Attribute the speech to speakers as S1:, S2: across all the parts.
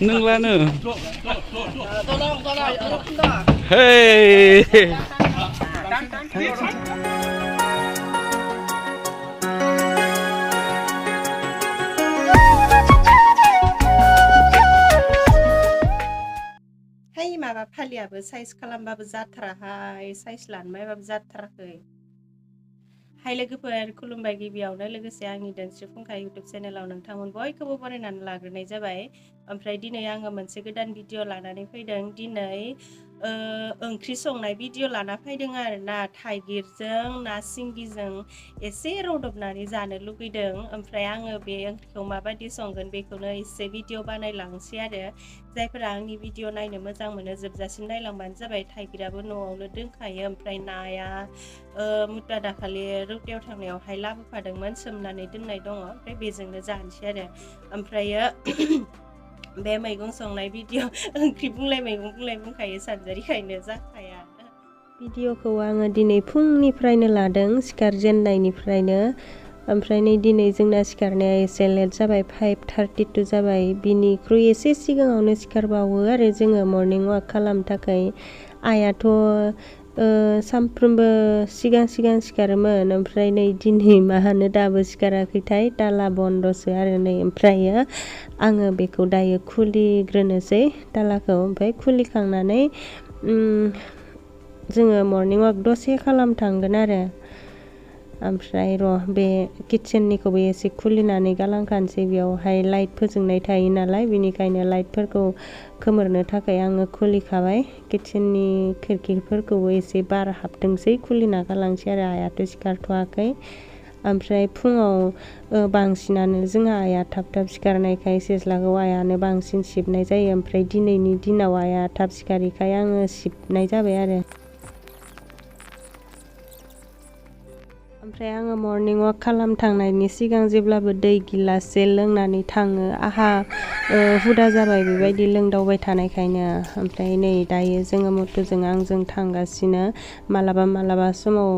S1: नोंलानो Hey
S2: Hai माबा फालियाबो size खालामबाबो जाथाराहाय size लानबायबाबो जाथाराखै हाय लोगोफोर खुलुमबाय गिबियावनो लोगोसे आंनि दोनस्रि फुंखा इउटुब चेनेलाव नोंथांमोन बयखौबो बरायनानै लाग्रोनाय जाबाय ओमफ्राय दिनै आङो मोनसे गोदान भिडिअ लानानै फैदों दिनै ओंख्रि संनाय भिडिअ लाना फैदों आरोना थाइगिरजों ना सिंगिजों एसे रदबनानै जानो लुगैदों ओमफ्राय आङो बे ओंख्रिखौ माबायदि संगोन बेखौनो एसे भिडिअ बानायलांसै आरो जायफोरा आंनि भिडिअ नायनो मोजां मोनो जोबजासिम नायलांबानो जाबाय थाइगिराबो न'आवनो दोनखायो ओमफ्राय नाया मुता दाखालि रौतायाव थांनायावहाय लाबोफादोंमोन सोमनानै दोननाय दङ ओमफ्राय बेजोंनो जानोसै आरो ओमफ्रायो बे मैगं संनाय भिडिअ ओंख्रि बुंलाय मैगं बुंलाय बुंखायो सानजारिखायनो जाखाया भिडिअखौ आङो दिनै फुंनिफ्रायनो लादों सिखारजेननायनिफ्रायनो ओमफ्राय नै दिनै जोंना सिखारनाया एसे लेट जाबाय 5:32 जाबाय बिनिख्रुइ एसे सिगाङावनो सिखारबावो आरो जोङो मर्निं वाक खालामनो थाखाय आइयाथ' सानफ्रोमबो सिगां सिखारोमोन ओमफ्राय नै दिनै मा होनो दाबो सिखाराखैथाय दाला बन्दसो आरो नै ओमफ्रायो आङो बेखौ दायो खुलिग्रोनोसै दालाखौ ओमफ्राय खुलिखांनानै जोङो मर्निं वाक दसे खालाम थांगोन आरो ओमफ्राय बे किटचेननिखौबो एसे खुलिनानै गालांखानोसै बेयावहाय लाइट फोजोंनाय थायो नालाय बेनिखायनो लाइटफोरखौ खोमोरनो थाखाय आङो खुलिखाबाय किटचेननि खिरखिफोरखौबो एसे बार हाबथोंसै खुलिना गालांसै आरो आइयाथ' सिखारथ'वाखै ओमफ्राय फुङाव बांसिनानो जोंहा आइया थाब सिखारनायखाय सेस्लाखौ आइयानो बांसिन सिबनाय जायो ओमफ्राय दिनैनि दिनाव आइया थाब सिखारिखाय आङो सिबनाय जाबाय आरो ओमफ्राय आङो मर्निं वाक खालाम थांनायनि सिगां जेब्लाबो दै गिलाससे लोंनानै थाङो आहा हुदा जाबाय बेबायदि लोंदावबाय थानायखायनो ओमफ्राय नै दायो जोङो मटुजों आंजों थांगासिनो मालाबा समाव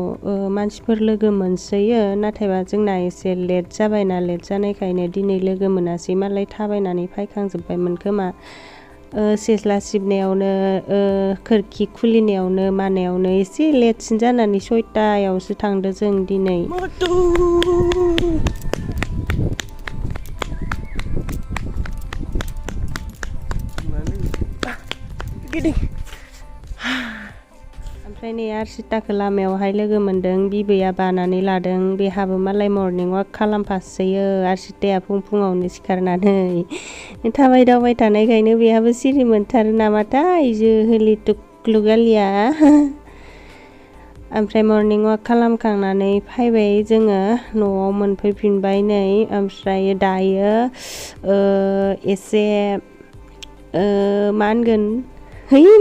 S2: मानसिफोर लोगो मोनसोयो नाथायबा जोंना एसे लेट जाबायना लेट जानायखायनो दिनै लोगो मोनासै मालाय थाबायनानै फायखांजोब्बायमोन खोमा सेस्ला सिबनायावनो खोरखि खुलिनायावनो मानायावनो एसे लेटसिन जानानै 6टायावसो थांदो जों दिनै मोटु गिदिं ओमफ्राय नै आरसिताखौ लामायावहाय लोगो मोनदों बिबैया बानानै लादों बेहाबो मालाय मर्निं वाक खालामफासोयो आरसिताया फुङावनो सिखारनानै थाबायदावबाय थानायखायनो बेहाबो सिरि मोनथारो नामाथाय जोहोलि टुक्लुगालिया ओमफ्राय मर्निं वाक खालामखांनानै फैबाय जोङो न'आव मोनफैफिनबाय नै ओमफ्राय दायो एसे मा होनगोन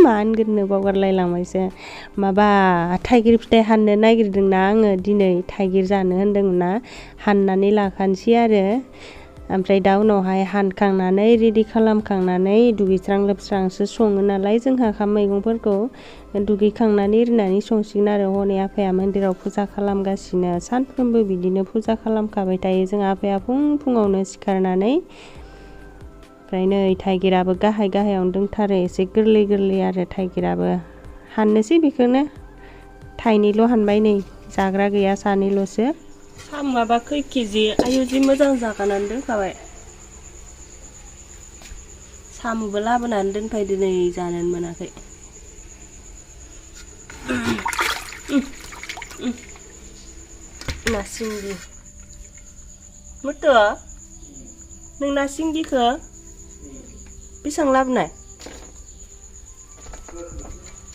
S2: मा होनगोननो बावगारलायलांबायसो माबा थाइगिर फिथाइ हाननो नागिरदोंना आङो दिनै थाइगिर जानो होनदोंना हाननानै लाखानोसै आरो ओमफ्राय दा उनावहाय हानखांनानै रेडि खालामखांनानै दुगैस्रां लोबस्रांसो सङो नालाय जोंहा ओंखाम मैगंफोरखौ दुगैखांनानै रिनानै संसिगोन आरो हनै आफाया मन्दिराव फुजा खालामगासिनो सानफ्रोमबो बिदिनो फुजा खालामखाबाय थायो जों आफाया फुङावनो सिखारनानै ओमफ्राय नै थाइगिराबो गाहायावनो दंथारो एसे गोरलै आरो थाइगिराबो हाननोसै बेखौनो थाइनैल' हानबाय नै जाग्रा गैया सानैल'सो सामाबा खै केजि आयु जि मोजां जागानानै दोनखाबाय साम'बो लाबोनानै दोनफैदो नै जानोनो मोनाखै ना सिंगि मोटु नों ना सिंगिखौ बेसेबां लाबोनाय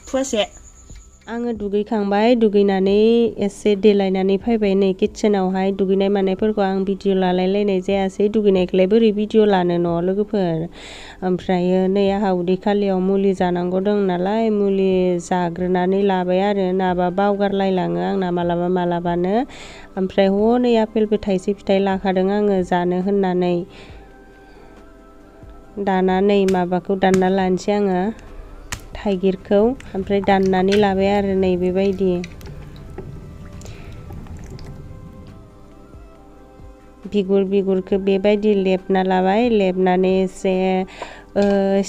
S2: फुवासे आङो दुगैखांबाय दुगैनानै एसे देलायनानै फैबाय नै किटचेनावहाय दुगैनाय मानायफोरखौ आं भिडिअ लालायलायनाय जायासै दुगैनायखौलाय बोरै भिडिअ लानो न' लोगोफोर ओमफ्रायो नै आंहा उदै खालियाव मुलि जानांगौ दं नालाय मुलि जाग्रोनानै लाबाय आरो नाबा बावगारलायलाङो आंना मालाबानो ओमफ्राय हनै आपेलबो थाइसे फिथाइ लाखादों आङो जानो होननानै दाना नै माबाखौ दानना लानोसै आङो थाइगिरखौ ओमफ्राय दाननानै लाबाय आरो नै बेबायदि बिगुरखौ बेबायदि लेबना लाबाय लेबनानै एसे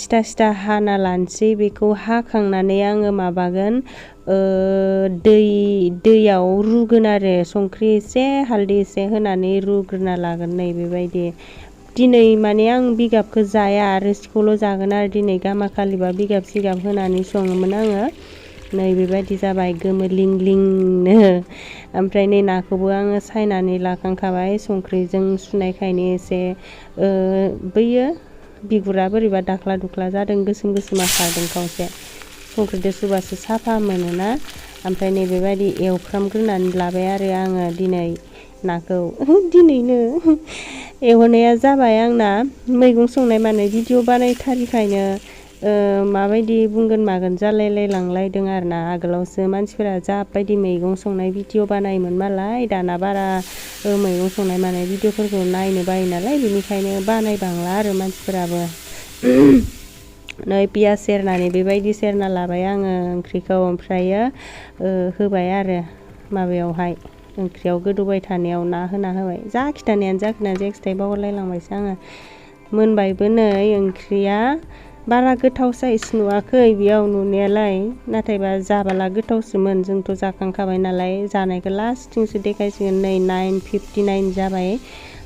S2: सिथा सिथा हाना लानोसै बेखौ हाखांनानै आङो माबागोन दैयाव रुगोन आरो संख्रि एसे हालदै एसे होनानै रुग्रोना लागोन नै बेबायदि दिनै माने आं बिगाबखौ जाया रोसिखौल' जागोन आरो दिनै गामाखालिबा बिगाब सिगाब होनानै सङोमोन आङो नै बेबायदि जाबाय गोमो लिं लिंनो ओमफ्राय नै नाखौबो आङो सायनानै लाखांखाबाय संख्रिजों सुनायखायनो एसे बैयो बिगुरा बोरैबा दाख्ला दुख्ला जादों गोसोम गोसोमा खारदों खावसे संख्रिजों सुबासो साफा मोनोना ओमफ्राय नै बेबायदि एवफ्रामग्रोनानै लाबाय आरो आङो दिनै नाखौ दिनैनो एवनाया जाबाय आंना मैगं संनाय माने भिडिअ बानायथारिखायनो माबायदि बुंगोन मागोन जालायलाय लांलायदों आरोना आगोलावसो मानसिफोरा जाबायदि मैगं संनाय भिडिअ बानायोमोन मालाय दाना बारा मैगं संनाय मानाय भिडिअफोरखौ नायनो बायो नालाय बेनिखायनो बानायबांला आरो मानसिफोराबो नै पियास सेरनानै बेबायदि सेरना लाबाय आङो ओंख्रिखौ ओमफ्रायो होबाय आरो माबायावहाय ओंख्रियाव गोदौबाय थानायाव ना होना होबाय जा खिथानायानो जाखोना जायाखिथाय बावलायलांबायसो आङो मोनबायबो नै ओंख्रिया बारा गोथाव साइस नुवाखै बेयाव नुनायालाय नाथायबा जाबाला गोथावसोमोन जोंथ' जाखांखाबाय नालाय जानायखौ लास्टथिंसो देखायसिगोन नै 9:59 जाबाय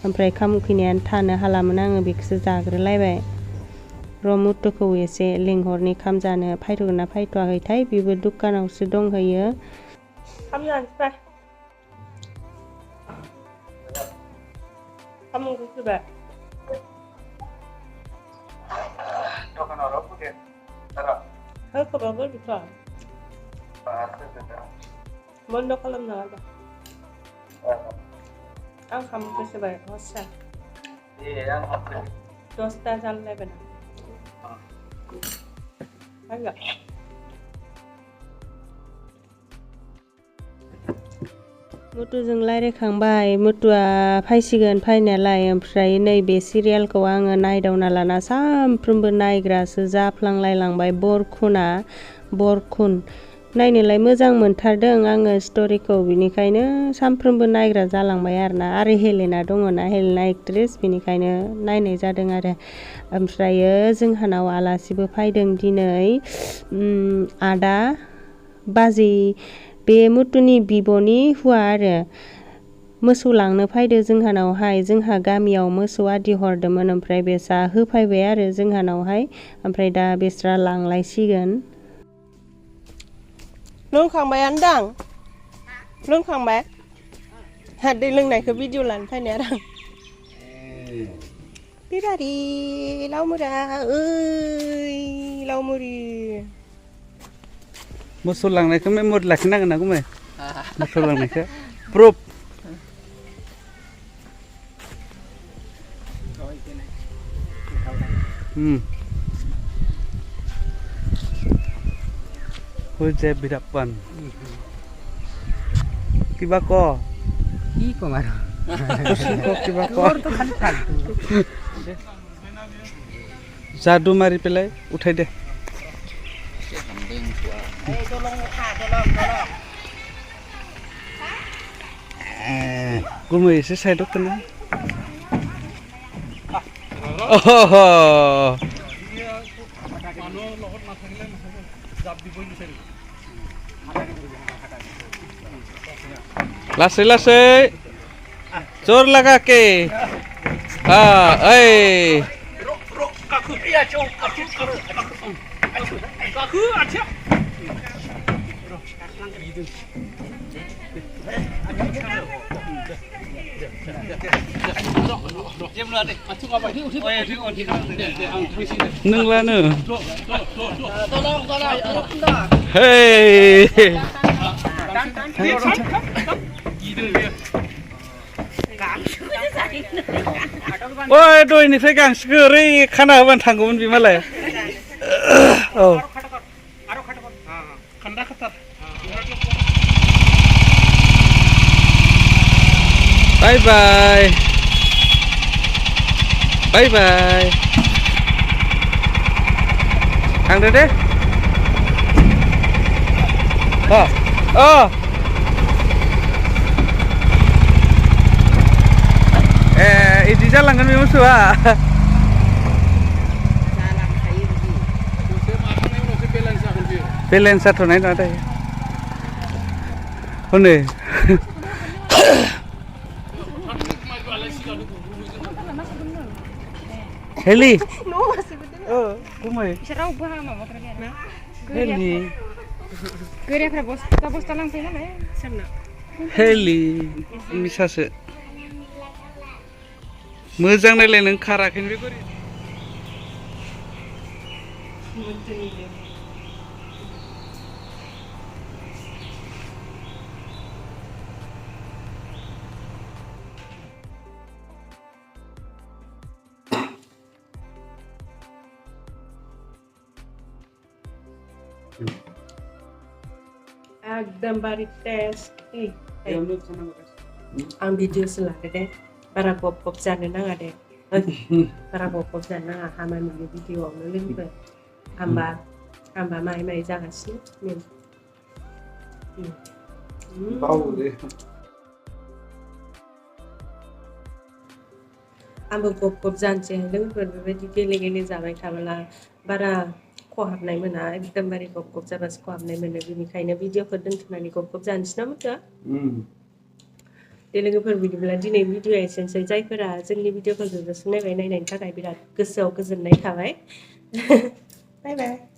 S2: ओमफ्राय खाम उखैनायानो थानो हालामोन आङो बेखौसो जाग्रोलायबाय रमुतुखौ एसे लिंहरनि खाम जानो फायथ'गोन ना फायथ'वाखैथाय बेबो दुखानावसो दंहैयो खाम जानोसै खाम उखैबाय दखानाव फैदो सारा होखोबाबो बिथ' बन्द खालामनो हागोन आं खाम उखैसोबाय हस्सा आं 10ता जालायबाय आंगा मुतुजों रायज्लायखांबाय मुतुआ फैसिगोन फैनायालाय ओमफ्राय नैबे सिरियालखौ आङो नायदावना लाना सानफ्रोमबो नायग्रासो जाफ्लांलायलांबाय बरखुन नायनोलाय मोजां मोनथारदों आङो स्ट'रिखौ बिनिखायनो सानफ्रोमबो नायग्रा जालांबाय आरोना आरो हेलेना दङना हेलेना एक्ट्रेस बिनिखायनो नायनाय जादों आरो ओमफ्रायो जोंहानाव आलासिबो फैदों दिनै आदा बाजै बे मुतुनि बिब'नि हुवा आरो मोसौ लांनो फैदो जोंहानावहाय जोंहा गामियाव मोसौ आदि हरदोंमोन ओमफ्राय बेसा होफैबाय आरो जोंहानावहाय ओमफ्राय दा बेस्रा लांलायसिगोन लोंखांबायानो दां लोंखांबाय दै लोंनायखौ भिडिअ लानो फैनाय आरो बिरारि लावमुरा ओइ लावमुरि
S1: मोसौ लांनायखौ मेम'रि लाखिनांगोन ना गुमै मोसौ लांनायखौ proof Hujai bidapan. Kiba ko?
S3: Ki ko maro.
S1: Ko kiba ko?
S3: To khali फालतू.
S1: Jadu mari pelai uthai de. Gumai ese side ok na. Oh. Lasai lasai, zor laga ke, ay. Nenglah nu. Hey. Woi, doi ini saya gang segeri, karena awan tanggungan bimalai. Oh. Bye bye. Bye bye. Ang dede. Oh. Oh. इदि जालांगोन बे मोसौआ
S3: जालांखायो बिदि
S4: दसे माखांनायनि उनावसो balance जागोन बियो
S1: balance जाथ'नाय नङा दायो हनै हेलि गुमै
S5: रावबो माबाफोरा गैयाना
S1: हेलि
S5: गोरियाफ्रा बस्ता लांफैयो नालाय सोरना
S1: हेलि मिसासो मोजां नायलाय नों खाराखैनो बे गोरि
S2: एकदमबारे टेस्ट आं भिडिअसो लादो दे बारा गब गब जानो नाङा दे बारा गब गब जानो नाङा हामा मोनो भिडिअआवनो लोगोफोर हामबा माइ माइ जागासिनो आंबो गब गब जानोसै लोगोफोर बेबायदि गेले जाबाय थाब्ला बारा खहाबनाय मोना एकदमबारे गब गब जाबासो खहाबनाय मोनो बेनिखायनो भिडिअखौ दोनथ'नानै गब गब जानोसै ना मोथुआ दे लोगोफोर बिदिब्ला दिनै भिडिअआ एसेनोसै जायफोरा जोंनि भिडिअखौ जोबजासिम नायनायनि थाखाय बिराद गोसोआव गोजोननाय थाबाय बाय बाय